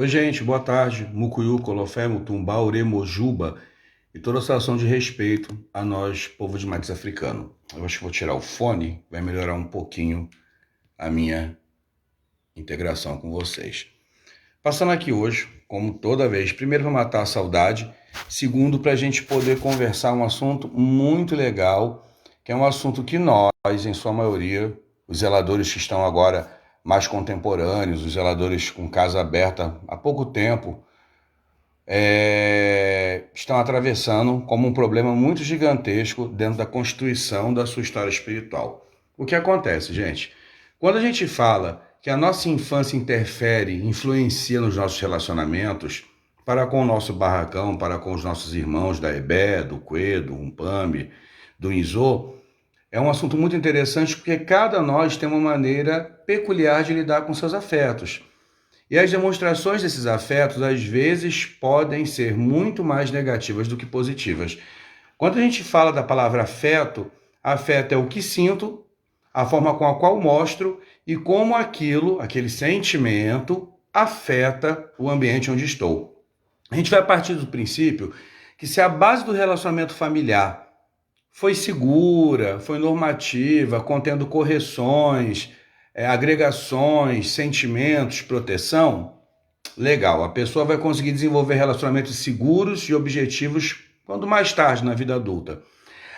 Oi, gente, boa tarde. Mucuyu, Colofé, Mutumbá, Ure, Mojuba e toda a situação de respeito a nós, povo de matriz africano. Eu acho que vou tirar o fone, vai melhorar um pouquinho a minha integração com vocês. Passando aqui hoje, como toda vez, primeiro para matar a saudade, segundo para a gente poder conversar um assunto muito legal, que é um assunto que nós, em sua maioria, os zeladores que estão agora mais contemporâneos, os zeladores com casa aberta há pouco tempo, estão atravessando como um problema muito gigantesco dentro da constituição da sua história espiritual. O que acontece, gente? Quando a gente fala que a nossa infância interfere, influencia nos nossos relacionamentos, para com o nosso barracão, para com os nossos irmãos da EBE, do CUE, do UMPAMB, do INZO, é um assunto muito interessante porque cada nós tem uma maneira peculiar de lidar com seus afetos. E as demonstrações desses afetos, às vezes, podem ser muito mais negativas do que positivas. Quando a gente fala da palavra afeto, afeto é o que sinto, a forma com a qual mostro e como aquele sentimento, afeta o ambiente onde estou. A gente vai partir do princípio que se a base do relacionamento familiar foi segura, foi normativa, contendo correções, agregações, sentimentos, proteção, legal. A pessoa vai conseguir desenvolver relacionamentos seguros e objetivos quando mais tarde na vida adulta.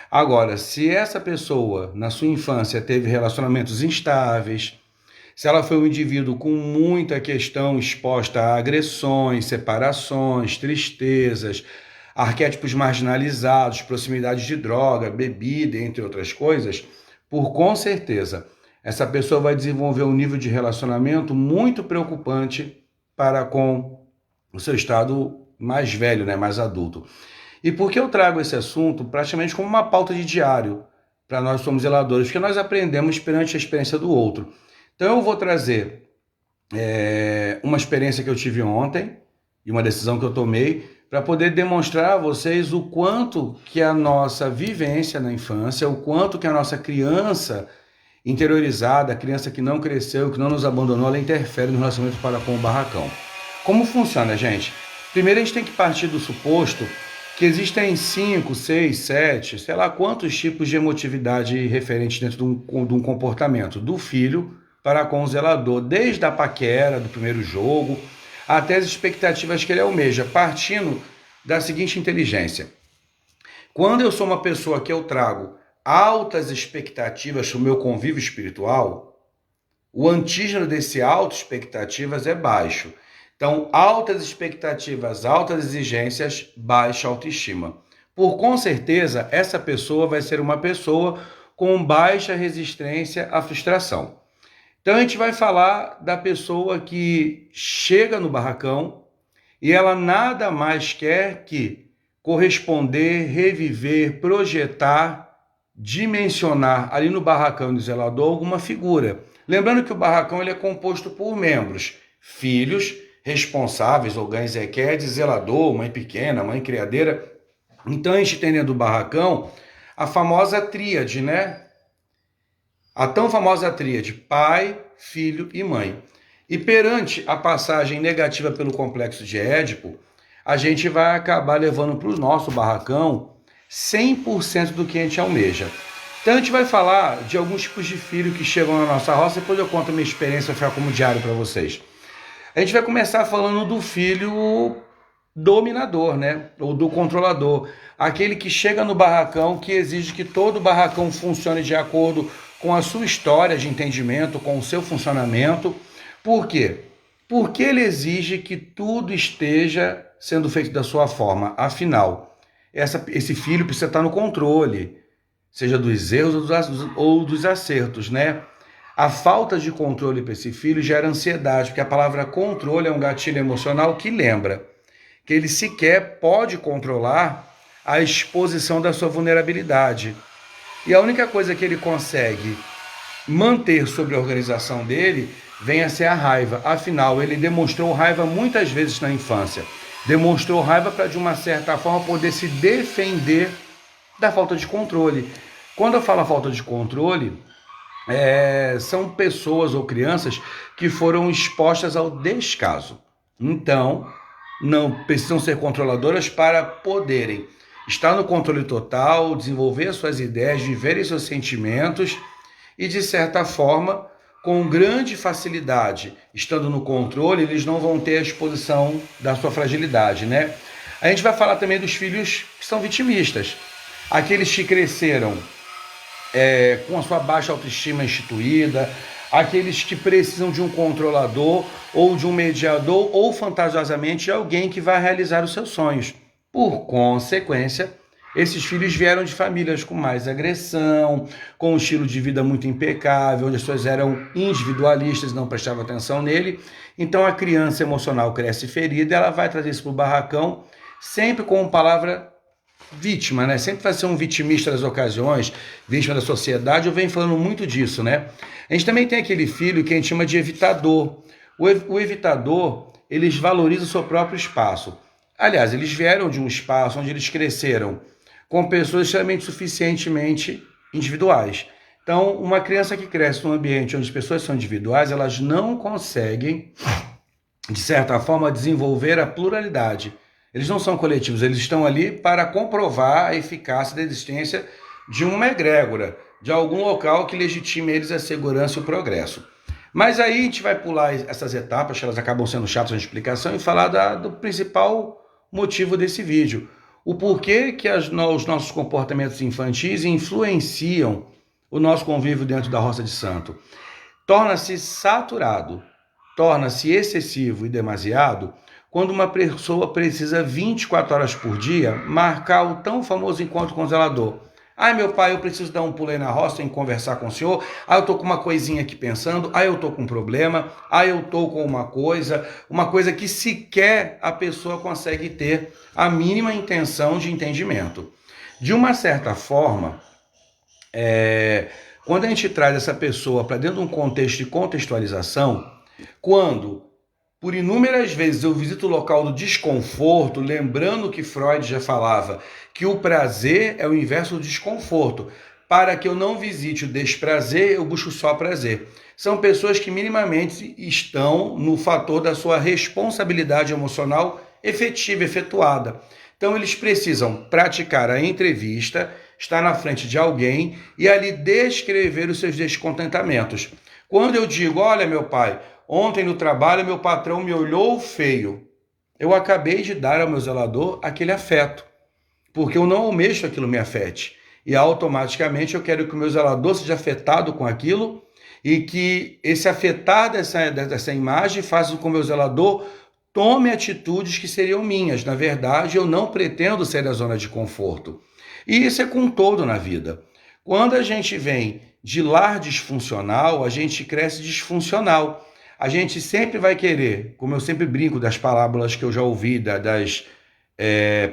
Agora, se essa pessoa, na sua infância, teve relacionamentos instáveis, se ela foi um indivíduo com muita questão exposta a agressões, separações, tristezas, arquétipos marginalizados, proximidade de droga, bebida, entre outras coisas, com certeza, essa pessoa vai desenvolver um nível de relacionamento muito preocupante para com o seu estado mais velho, né, mais adulto. E por que eu trago esse assunto praticamente como uma pauta de diário para nós somos zeladores? Porque nós aprendemos perante a experiência do outro. Então eu vou trazer uma experiência que eu tive ontem e uma decisão que eu tomei para poder demonstrar a vocês o quanto que a nossa vivência na infância, o quanto que a nossa criança interiorizada, a criança que não cresceu, que não nos abandonou, ela interfere no relacionamento para com o barracão. Como funciona, gente? Primeiro a gente tem que partir do suposto que existem 5, 6, 7, sei lá quantos tipos de emotividade referentes dentro de um comportamento do filho para com o zelador, desde a paquera, do primeiro jogo, até as expectativas que ele almeja, partindo da seguinte inteligência. Quando eu sou uma pessoa que eu trago altas expectativas para o meu convívio espiritual, o antígeno desse altas expectativas é baixo. Então, altas expectativas, altas exigências, baixa autoestima. Com certeza, essa pessoa vai ser uma pessoa com baixa resistência à frustração. Então, a gente vai falar da pessoa que chega no barracão e ela nada mais quer que corresponder, reviver, projetar, dimensionar ali no barracão do zelador alguma figura. Lembrando que o barracão ele é composto por membros, filhos, responsáveis, ou ganzequer, de zelador, mãe pequena, mãe criadeira. Então a gente tem dentro do barracão a famosa tríade, né? A tão famosa tríade, pai, filho e mãe. E perante a passagem negativa pelo complexo de Édipo, a gente vai acabar levando para o nosso barracão 100% do que a gente almeja. Então a gente vai falar de alguns tipos de filho que chegam na nossa roça, depois eu conto a minha experiência, vai ficar como diário para vocês. A gente vai começar falando do filho dominador, né? Ou do controlador. Aquele que chega no barracão, que exige que todo barracão funcione de acordo com a sua história de entendimento, com o seu funcionamento. Por quê? Porque ele exige que tudo esteja sendo feito da sua forma. Afinal, esse filho precisa estar no controle, seja dos erros ou dos acertos, né? A falta de controle para esse filho gera ansiedade, porque a palavra controle é um gatilho emocional que lembra que ele sequer pode controlar a exposição da sua vulnerabilidade. E a única coisa que ele consegue manter sobre a organização dele vem a ser a raiva. Afinal, ele demonstrou raiva muitas vezes na infância. Demonstrou raiva para, de uma certa forma, poder se defender da falta de controle. Quando eu falo falta de controle, são pessoas ou crianças que foram expostas ao descaso. Então, não precisam ser controladoras para poderem estar no controle total, desenvolver suas ideias, viverem seus sentimentos e, de certa forma, com grande facilidade, estando no controle, eles não vão ter a exposição da sua fragilidade, né? A gente vai falar também dos filhos que são vitimistas, aqueles que cresceram com a sua baixa autoestima instituída, aqueles que precisam de um controlador ou de um mediador ou fantasiosamente de alguém que vai realizar os seus sonhos. Por consequência, esses filhos vieram de famílias com mais agressão, com um estilo de vida muito impecável, onde as pessoas eram individualistas, não prestavam atenção nele. Então a criança emocional cresce ferida, ela vai trazer isso para o barracão, sempre com palavra vítima, né? Sempre vai ser um vitimista das ocasiões, vítima da sociedade. Eu venho falando muito disso, né? A gente também tem aquele filho que a gente chama de evitador. O evitador, eles valorizam o seu próprio espaço. Aliás, eles vieram de um espaço onde eles cresceram com pessoas extremamente suficientemente individuais. Então, uma criança que cresce num ambiente onde as pessoas são individuais, elas não conseguem, de certa forma, desenvolver a pluralidade. Eles não são coletivos, eles estão ali para comprovar a eficácia da existência de uma egrégora, de algum local que legitime eles a segurança e o progresso. Mas aí a gente vai pular essas etapas, que elas acabam sendo chatas na explicação, e falar do principal motivo desse vídeo. O porquê que os nossos comportamentos infantis influenciam o nosso convívio dentro da Roça de Santo. Torna-se saturado, torna-se excessivo e demasiado quando uma pessoa precisa 24 horas por dia marcar o tão famoso encontro com o zelador. Ai, meu pai, eu preciso dar um pulo aí na roça, tem que conversar com o senhor. Ah, eu tô com uma coisinha aqui pensando. Ah, eu tô com um problema. Ah, eu tô com uma coisa que sequer a pessoa consegue ter a mínima intenção de entendimento. De uma certa forma, quando a gente traz essa pessoa para dentro de um contexto de contextualização, quando por inúmeras vezes eu visito o local do desconforto, lembrando que Freud já falava que o prazer é o inverso do desconforto. Para que eu não visite o desprazer, eu busco só prazer. São pessoas que minimamente estão no fator da sua responsabilidade emocional efetiva, efetuada. Então eles precisam praticar a entrevista, estar na frente de alguém e ali descrever os seus descontentamentos. Quando eu digo, olha meu pai, ontem no trabalho meu patrão me olhou feio, eu acabei de dar ao meu zelador aquele afeto, porque eu não almejo que aquilo me afete. E automaticamente eu quero que o meu zelador seja afetado com aquilo e que esse afetar dessa imagem faça com que o meu zelador tome atitudes que seriam minhas. Na verdade, eu não pretendo sair da zona de conforto. E isso é com todo na vida. Quando a gente vem de lar disfuncional, a gente cresce disfuncional. A gente sempre vai querer, como eu sempre brinco das parábolas que eu já ouvi, das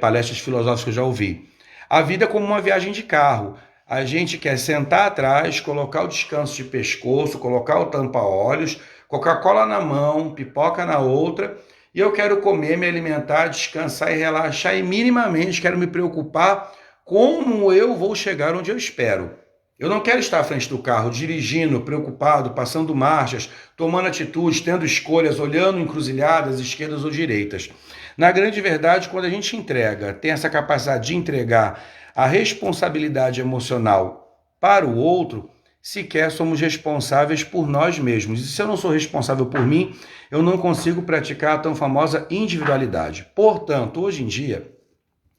palestras filosóficas que eu já ouvi, a vida é como uma viagem de carro. A gente quer sentar atrás, colocar o descanso de pescoço, colocar o tampa-olhos, Coca-Cola na mão, pipoca na outra, e eu quero comer, me alimentar, descansar e relaxar, e minimamente quero me preocupar como eu vou chegar onde eu espero. Eu não quero estar à frente do carro, dirigindo, preocupado, passando marchas, tomando atitudes, tendo escolhas, olhando encruzilhadas, esquerdas ou direitas. Na grande verdade, quando a gente tem essa capacidade de entregar a responsabilidade emocional para o outro, sequer somos responsáveis por nós mesmos. E se eu não sou responsável por mim, eu não consigo praticar a tão famosa individualidade. Portanto, hoje em dia,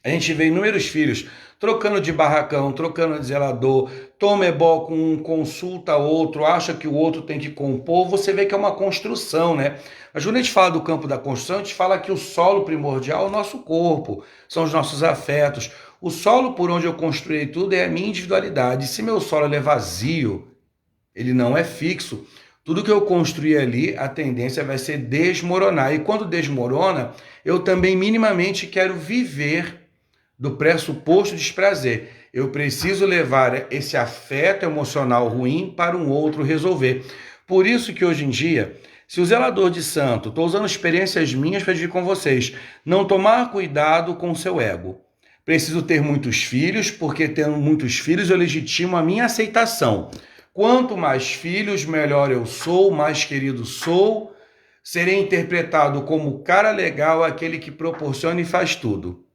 a gente vê inúmeros filhos trocando de barracão, trocando de zelador, toma ebó com um, consulta outro, acha que o outro tem que compor. Você vê que é uma construção, né? Mas quando a gente fala do campo da construção, a gente fala que o solo primordial é o nosso corpo, são os nossos afetos. O solo por onde eu construí tudo é a minha individualidade. Se meu solo é vazio, ele não é fixo, tudo que eu construir ali, a tendência vai ser desmoronar. E quando desmorona, eu também minimamente quero viver do pressuposto desprazer. Eu preciso levar esse afeto emocional ruim para um outro resolver. Por isso que hoje em dia, se o zelador de santo, estou usando experiências minhas para dividir com vocês, não tomar cuidado com o seu ego. Preciso ter muitos filhos, porque tendo muitos filhos eu legitimo a minha aceitação. Quanto mais filhos, melhor eu sou, mais querido sou, serei interpretado como o cara legal, aquele que proporciona e faz tudo.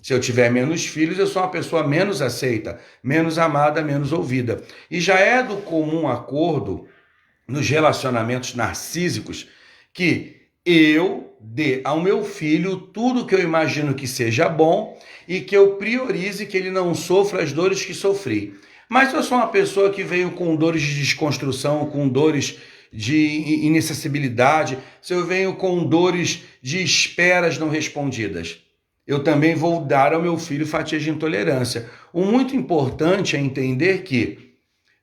Se eu tiver menos filhos, eu sou uma pessoa menos aceita, menos amada, menos ouvida. E já é do comum acordo nos relacionamentos narcísicos que eu dê ao meu filho tudo que eu imagino que seja bom e que eu priorize que ele não sofra as dores que sofri. Mas se eu sou uma pessoa que veio com dores de desconstrução, com dores de inacessibilidade, se eu venho com dores de esperas não respondidas, eu também vou dar ao meu filho fatias de intolerância. O muito importante é entender que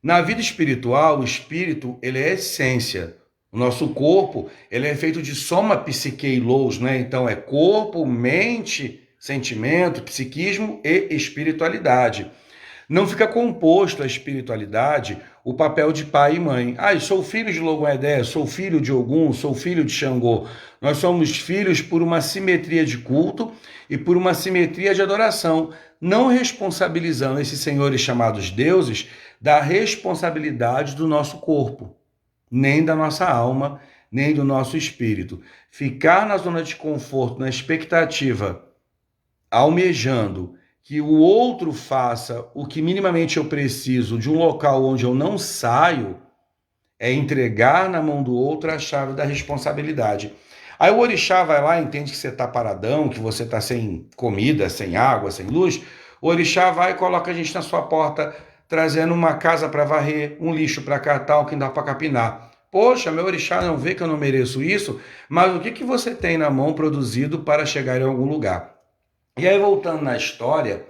na vida espiritual, o espírito, ele é essência. O nosso corpo, ele é feito de soma, psique e logos, né? Então é corpo, mente, sentimento, psiquismo e espiritualidade. Não fica composto a espiritualidade o papel de pai e mãe. Eu sou filho de Logomedé, sou filho de Ogum, sou filho de Xangô. Nós somos filhos por uma simetria de culto e por uma simetria de adoração, não responsabilizando esses senhores chamados deuses da responsabilidade do nosso corpo, nem da nossa alma, nem do nosso espírito. Ficar na zona de conforto, na expectativa, almejando que o outro faça o que minimamente eu preciso de um local onde eu não saio, é entregar na mão do outro a chave da responsabilidade. Aí o orixá vai lá, entende que você está paradão, que você está sem comida, sem água, sem luz. O orixá vai e coloca a gente na sua porta, trazendo uma casa para varrer, um lixo para catar, o que dá para capinar. Poxa, meu orixá não vê que eu não mereço isso, mas o que você tem na mão produzido para chegar em algum lugar? E aí, voltando na história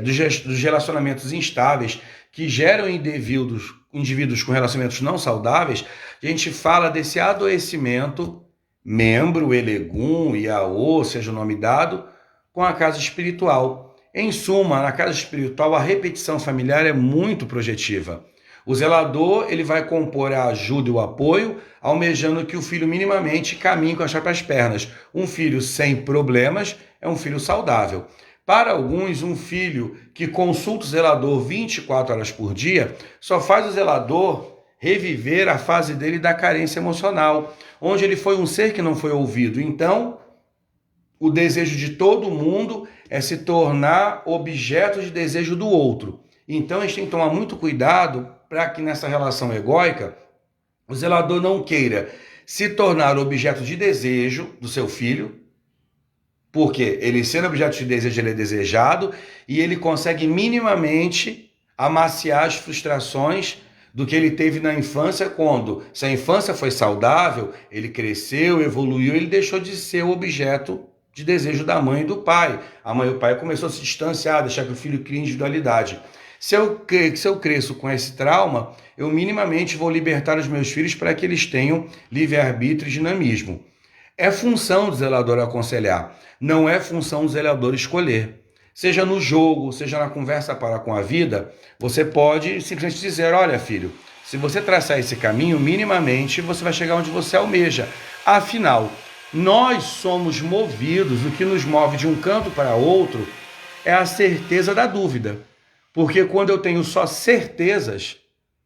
dos relacionamentos instáveis que geram indivíduos com relacionamentos não saudáveis, a gente fala desse adoecimento, membro, Elegum, Iaô, seja o nome dado, com a casa espiritual. Em suma, na casa espiritual, a repetição familiar é muito projetiva. O zelador ele vai compor a ajuda e o apoio, almejando que o filho minimamente caminhe com as próprias pernas. Um filho sem problemas é um filho saudável. Para alguns, um filho que consulta o zelador 24 horas por dia só faz o zelador reviver a fase dele da carência emocional, onde ele foi um ser que não foi ouvido. Então, o desejo de todo mundo é se tornar objeto de desejo do outro. Então, a gente tem que tomar muito cuidado para que nessa relação egóica, o zelador não queira se tornar objeto de desejo do seu filho, porque ele sendo objeto de desejo, ele é desejado, e ele consegue minimamente amaciar as frustrações do que ele teve na infância, quando, se a infância foi saudável, ele cresceu, evoluiu, ele deixou de ser o objeto de desejo da mãe e do pai. A mãe e o pai começou a se distanciar, deixar que o filho crie individualidade. Se eu cresço com esse trauma, eu minimamente vou libertar os meus filhos para que eles tenham livre-arbítrio e dinamismo. É função do zelador aconselhar, não é função do zelador escolher. Seja no jogo, seja na conversa para com a vida, você pode simplesmente dizer, olha filho, se você traçar esse caminho, minimamente você vai chegar onde você almeja. Afinal, nós somos movidos, o que nos move de um canto para outro é a certeza da dúvida. Porque quando eu tenho só certezas,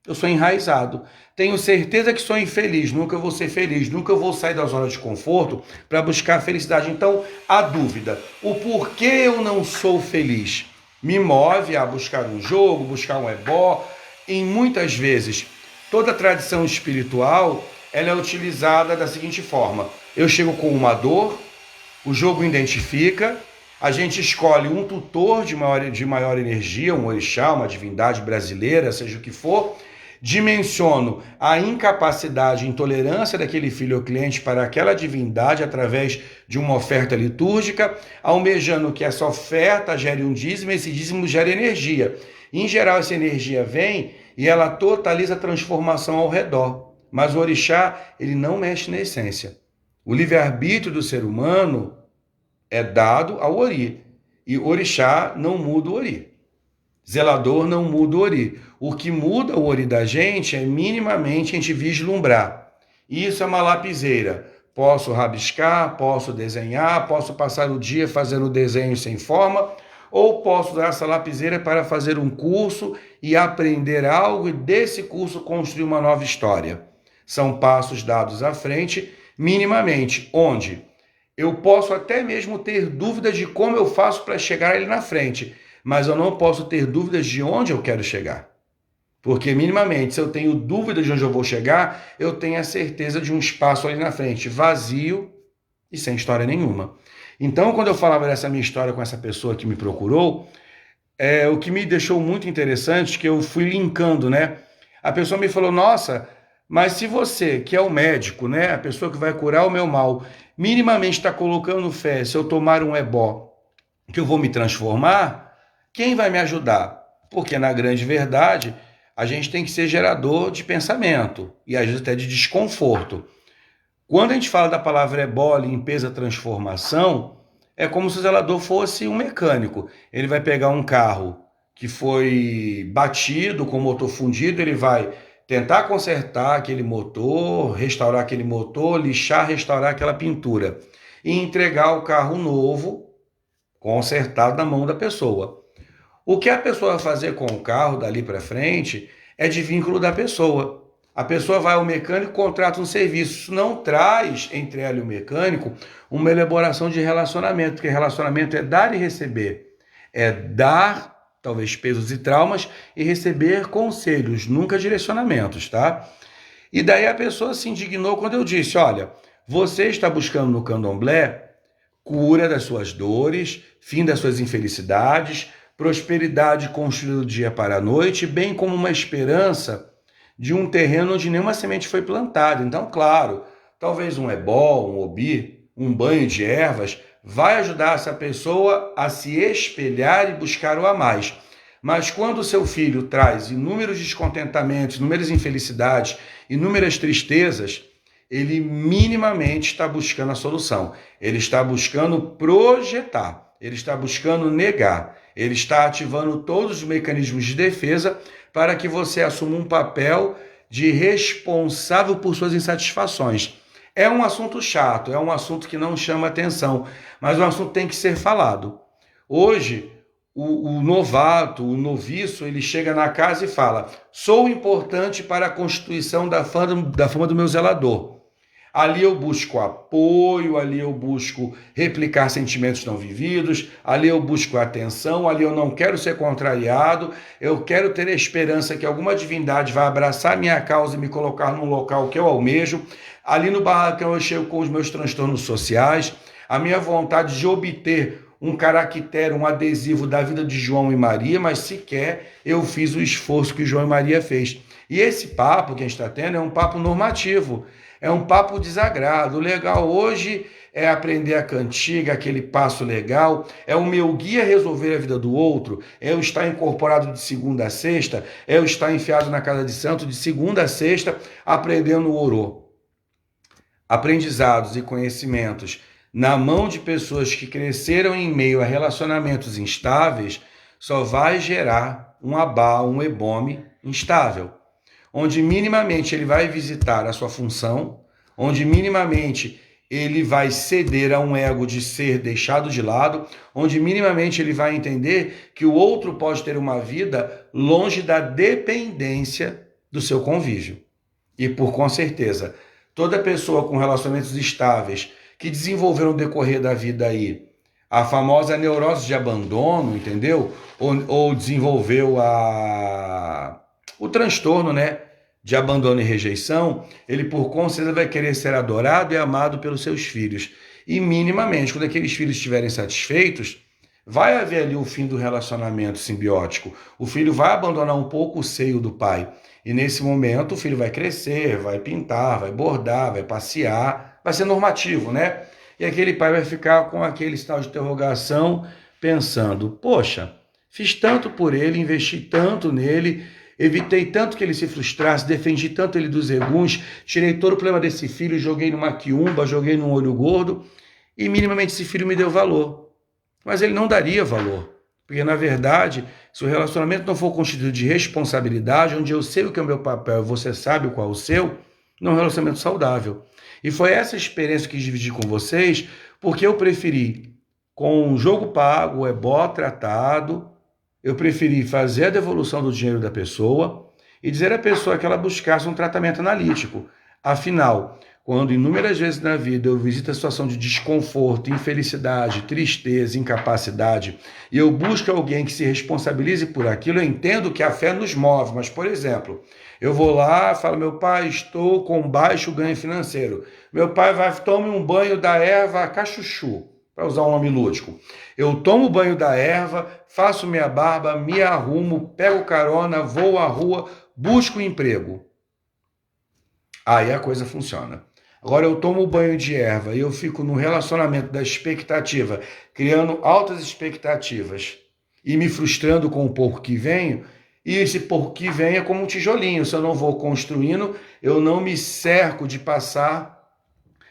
eu sou enraizado. Tenho certeza que sou infeliz, nunca vou ser feliz, nunca vou sair da zona de conforto para buscar a felicidade. Então, a dúvida, o porquê eu não sou feliz, me move a buscar um jogo, buscar um ebó. E muitas vezes, toda tradição espiritual, ela é utilizada da seguinte forma. Eu chego com uma dor, o jogo identifica, a gente escolhe um tutor de maior energia, um orixá, uma divindade brasileira, seja o que for, dimensiono a incapacidade, intolerância daquele filho ou cliente para aquela divindade através de uma oferta litúrgica, almejando que essa oferta gere um dízimo e esse dízimo gere energia. Em geral, essa energia vem e ela totaliza a transformação ao redor. Mas o orixá, ele não mexe na essência. O livre-arbítrio do ser humano é dado ao ori. E orixá não muda o ori. Zelador não muda o ori. O que muda o ori da gente é minimamente a gente vislumbrar. Isso é uma lapiseira. Posso rabiscar, posso desenhar, posso passar o dia fazendo desenho sem forma, ou posso usar essa lapiseira para fazer um curso e aprender algo e desse curso construir uma nova história. São passos dados à frente, minimamente, onde eu posso até mesmo ter dúvidas de como eu faço para chegar ali na frente, mas eu não posso ter dúvidas de onde eu quero chegar. Porque, minimamente, se eu tenho dúvida de onde eu vou chegar, eu tenho a certeza de um espaço ali na frente, vazio e sem história nenhuma. Então, quando eu falava dessa minha história com essa pessoa que me procurou, o que me deixou muito interessante, que eu fui linkando, né? A pessoa me falou, nossa, mas se você, que é o médico, né? A pessoa que vai curar o meu mal, minimamente está colocando fé, se eu tomar um ebó, que eu vou me transformar, quem vai me ajudar? Porque, na grande verdade, a gente tem que ser gerador de pensamento e às vezes até de desconforto. Quando a gente fala da palavra ebó, limpeza, transformação, é como se o zelador fosse um mecânico. Ele vai pegar um carro que foi batido, com o motor fundido, ele vai tentar consertar aquele motor, restaurar aquele motor, lixar, restaurar aquela pintura e entregar o carro novo, consertado na mão da pessoa. O que a pessoa vai fazer com o carro dali para frente é de vínculo da pessoa. A pessoa vai ao mecânico, contrata um serviço. Isso não traz entre ela e o mecânico uma elaboração de relacionamento, porque relacionamento é dar e receber. É dar, talvez, pesos e traumas e receber conselhos, nunca direcionamentos, tá? E daí a pessoa se indignou quando eu disse, olha, você está buscando no candomblé cura das suas dores, fim das suas infelicidades, prosperidade construída do dia para a noite, bem como uma esperança de um terreno onde nenhuma semente foi plantada. Então, claro, talvez um ebó, um obi, um banho de ervas, vai ajudar essa pessoa a se espelhar e buscar o a mais. Mas quando o seu filho traz inúmeros descontentamentos, inúmeras infelicidades, inúmeras tristezas, ele minimamente está buscando a solução. Ele está buscando projetar, ele está buscando negar, ele está ativando todos os mecanismos de defesa para que você assuma um papel de responsável por suas insatisfações. É um assunto chato, é um assunto que não chama atenção, mas o assunto tem que ser falado. Hoje, o novato, o noviço, ele chega na casa e fala, sou importante para a constituição da fama do meu zelador. Ali eu busco apoio, ali eu busco replicar sentimentos não vividos, ali eu busco atenção, ali eu não quero ser contrariado, eu quero ter a esperança que alguma divindade vai abraçar minha causa e me colocar num local que eu almejo. Ali no barracão eu chego com os meus transtornos sociais, a minha vontade de obter um caractere, um adesivo da vida de João e Maria, mas sequer eu fiz o esforço que João e Maria fez. E esse papo que a gente está tendo é um papo normativo, é um papo desagrado. O legal hoje é aprender a cantiga, aquele passo legal, é o meu guia resolver a vida do outro, é eu estar incorporado de segunda a sexta, é eu estar enfiado na casa de santo de segunda a sexta, aprendendo o orô. Aprendizados e conhecimentos na mão de pessoas que cresceram em meio a relacionamentos instáveis só vai gerar um abá, um ebome instável, onde minimamente ele vai visitar a sua função, onde minimamente ele vai ceder a um ego de ser deixado de lado, onde minimamente ele vai entender que o outro pode ter uma vida longe da dependência do seu convívio. E por com certeza, toda pessoa com relacionamentos estáveis que desenvolveram no decorrer da vida aí a famosa neurose de abandono, entendeu? Ou desenvolveu o transtorno, né, de abandono e rejeição, ele por certeza vai querer ser adorado e amado pelos seus filhos. E minimamente, quando aqueles filhos estiverem satisfeitos, vai haver ali o fim do relacionamento simbiótico. O filho vai abandonar um pouco o seio do pai. E nesse momento o filho vai crescer, vai pintar, vai bordar, vai passear, vai ser normativo, né? E aquele pai vai ficar com aquele sinal de interrogação, pensando, poxa, fiz tanto por ele, investi tanto nele, evitei tanto que ele se frustrasse, defendi tanto ele dos eguns, tirei todo o problema desse filho, joguei numa quiumba, joguei num olho gordo, e minimamente esse filho me deu valor. Mas ele não daria valor. Porque, na verdade, se o relacionamento não for constituído de responsabilidade, onde eu sei o que é o meu papel e você sabe qual é o seu, não é um relacionamento saudável. E foi essa experiência que dividi com vocês, porque eu preferi, com um jogo pago, ebó tratado, eu preferi fazer a devolução do dinheiro da pessoa e dizer à pessoa que ela buscasse um tratamento analítico. Afinal, quando inúmeras vezes na vida eu visito a situação de desconforto, infelicidade, tristeza, incapacidade, e eu busco alguém que se responsabilize por aquilo, eu entendo que a fé nos move. Mas, por exemplo, eu vou lá, falo, meu pai, estou com baixo ganho financeiro. Meu pai vai, tome um banho da erva cachuchu, para usar um nome lúdico. Eu tomo o banho da erva, faço minha barba, me arrumo, pego carona, vou à rua, busco um emprego. Aí a coisa funciona. Agora eu tomo banho de erva e eu fico no relacionamento da expectativa, criando altas expectativas e me frustrando com o pouco que venho, e esse pouco que vem é como um tijolinho. Se eu não vou construindo, eu não me cerco de passar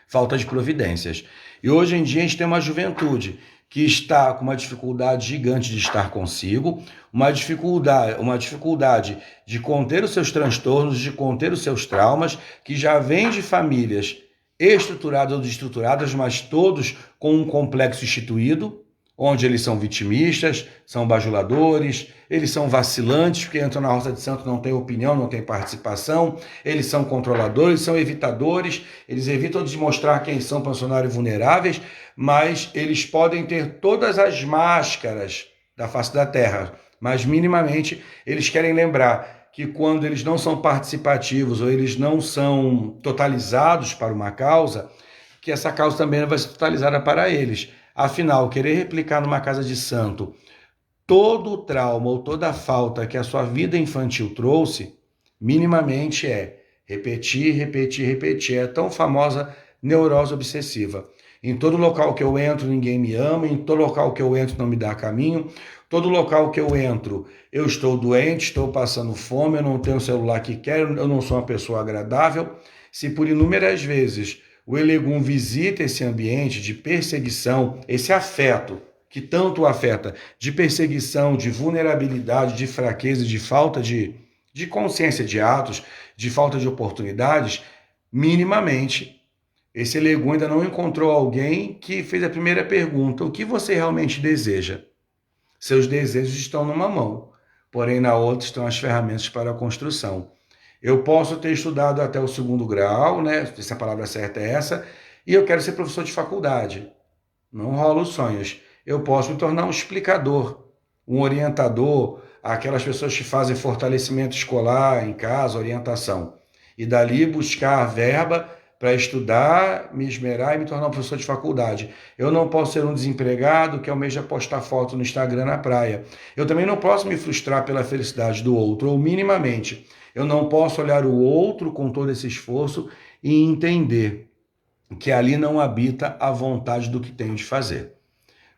falta de providências. E hoje em dia a gente tem uma juventude que está com uma dificuldade gigante de estar consigo, uma dificuldade de conter os seus transtornos, de conter os seus traumas, que já vem de famílias estruturadas ou desestruturadas, mas todos com um complexo instituído, onde eles são vitimistas, são bajuladores, eles são vacilantes, porque entram na roça de santo, não tem opinião, não tem participação, eles são controladores, são evitadores, eles evitam de mostrar quem são funcionários vulneráveis, mas eles podem ter todas as máscaras da face da terra, mas minimamente eles querem lembrar que quando eles não são participativos ou eles não são totalizados para uma causa, que essa causa também vai ser totalizada para eles. Afinal, querer replicar numa casa de santo todo o trauma ou toda a falta que a sua vida infantil trouxe, minimamente é repetir, repetir, repetir. É a tão famosa neurose obsessiva. Em todo local que eu entro, ninguém me ama. Em todo local que eu entro, não me dá caminho. Todo local que eu entro, eu estou doente, estou passando fome, eu não tenho o celular que quero, eu não sou uma pessoa agradável. Se por inúmeras vezes o Elegum visita esse ambiente de perseguição, esse afeto que tanto o afeta, de perseguição, de vulnerabilidade, de fraqueza, de falta de consciência de atos, de falta de oportunidades, minimamente, esse Elegum ainda não encontrou alguém que fez a primeira pergunta: o que você realmente deseja? Seus desejos estão numa mão, porém na outra estão as ferramentas para a construção. Eu posso ter estudado até o 2º grau, né? Se a palavra certa é essa, e eu quero ser professor de faculdade. Não rola os sonhos. Eu posso me tornar um explicador, um orientador, aquelas pessoas que fazem fortalecimento escolar em casa, orientação. E dali buscar verba para estudar, me esmerar e me tornar um professor de faculdade. Eu não posso ser um desempregado que almeja postar foto no Instagram na praia. Eu também não posso me frustrar pela felicidade do outro, ou minimamente. Eu não posso olhar o outro com todo esse esforço e entender que ali não habita a vontade do que tenho de fazer.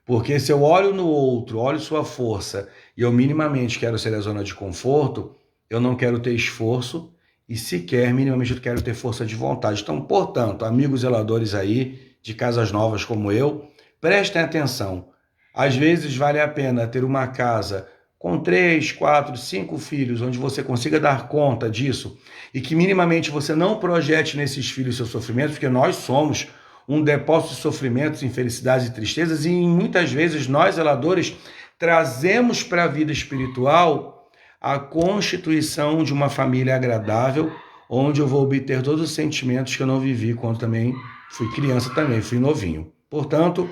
Porque se eu olho no outro, olho sua força, e eu minimamente quero ser a zona de conforto, eu não quero ter esforço e sequer minimamente eu quero ter força de vontade. Então, portanto, amigos zeladores aí, de casas novas como eu, prestem atenção. Às vezes vale a pena ter uma casa com 3, 4, 5 filhos, onde você consiga dar conta disso e que minimamente você não projete nesses filhos seus sofrimentos, porque nós somos um depósito de sofrimentos, infelicidades e tristezas, e muitas vezes nós, zeladores, trazemos para a vida espiritual a constituição de uma família agradável, onde eu vou obter todos os sentimentos que eu não vivi quando também fui criança, também fui novinho. Portanto,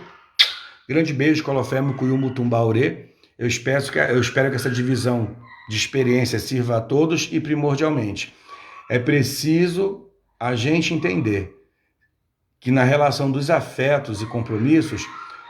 grande beijo, Colofé, Cuyumu, Tumbaurê. Eu espero que essa divisão de experiência sirva a todos e, primordialmente, é preciso a gente entender que na relação dos afetos e compromissos,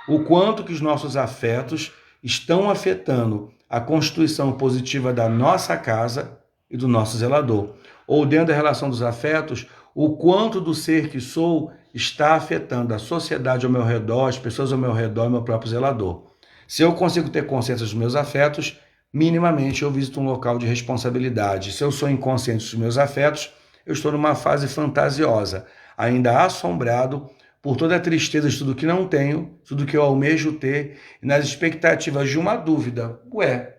o quanto que os nossos afetos estão afetando a constituição positiva da nossa casa e do nosso zelador. Ou dentro da relação dos afetos, o quanto do ser que sou está afetando a sociedade ao meu redor, as pessoas ao meu redor e meu próprio zelador. Se eu consigo ter consciência dos meus afetos, minimamente eu visito um local de responsabilidade. Se eu sou inconsciente dos meus afetos, eu estou numa fase fantasiosa, ainda assombrado por toda a tristeza de tudo que não tenho, tudo que eu almejo ter, e nas expectativas de uma dúvida. Ué,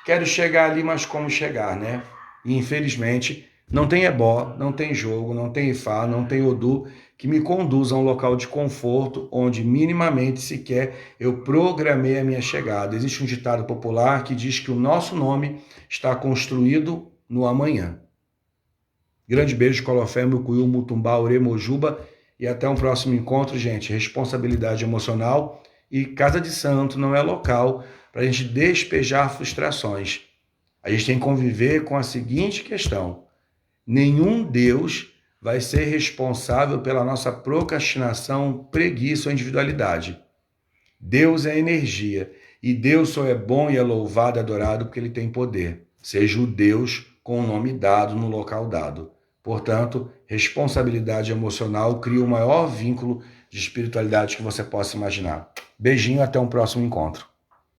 quero chegar ali, mas como chegar, né? E infelizmente não tem ebó, não tem jogo, não tem ifá, não tem odu que me conduza a um local de conforto onde minimamente sequer eu programei a minha chegada. Existe um ditado popular que diz que o nosso nome está construído no amanhã. Grande beijo, Colofé, Mucuyu, Mutumbá, Uremojuba e até um próximo encontro, gente. Responsabilidade emocional e Casa de Santo não é local para a gente despejar frustrações. A gente tem que conviver com a seguinte questão: nenhum Deus vai ser responsável pela nossa procrastinação, preguiça ou individualidade. Deus é energia e Deus só é bom e é louvado e adorado porque ele tem poder. Seja o Deus com o nome dado no local dado. Portanto, responsabilidade emocional cria o maior vínculo de espiritualidade que você possa imaginar. Beijinho, até um próximo encontro.